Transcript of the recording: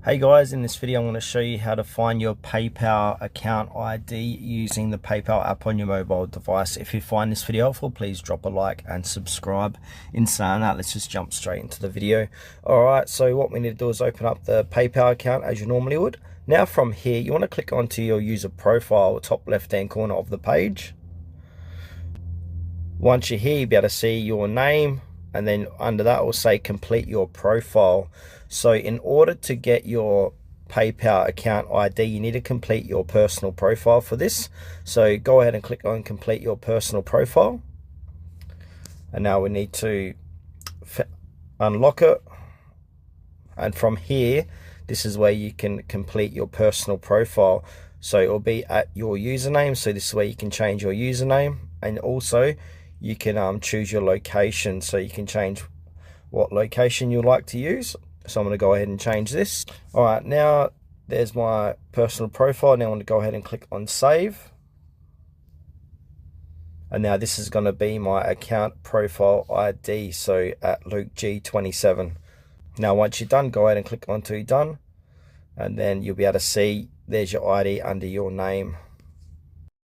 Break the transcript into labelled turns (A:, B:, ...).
A: Hey guys, in this video I'm going to show you how to find your PayPal account ID using the PayPal app on your mobile device. If you find this video helpful, please drop a like and subscribe. In saying that, let's just jump straight into the video. Alright, so what we need to do is open up the PayPal account as you normally would. Now from here, you want to click onto your user profile, top left hand corner of the page. Once you're here, you'll be able to see your name, and then under that will say complete your profile. So in order to get your PayPal account ID, you need to complete your personal profile for this. So go ahead and click on complete your personal profile. And now we need to unlock it. And from here, this is where you can complete your personal profile. So it will be at your username. So this is where you can change your username, and also you can choose your location. So you can change what location you like to use. So I'm going to go ahead and change this. All right, now there's my personal profile. Now I'm going to go ahead and click on save. And now this is going to be my account profile ID. So at Luke G27. Now once you're done, go ahead and click onto done. And then you'll be able to see there's your ID under your name.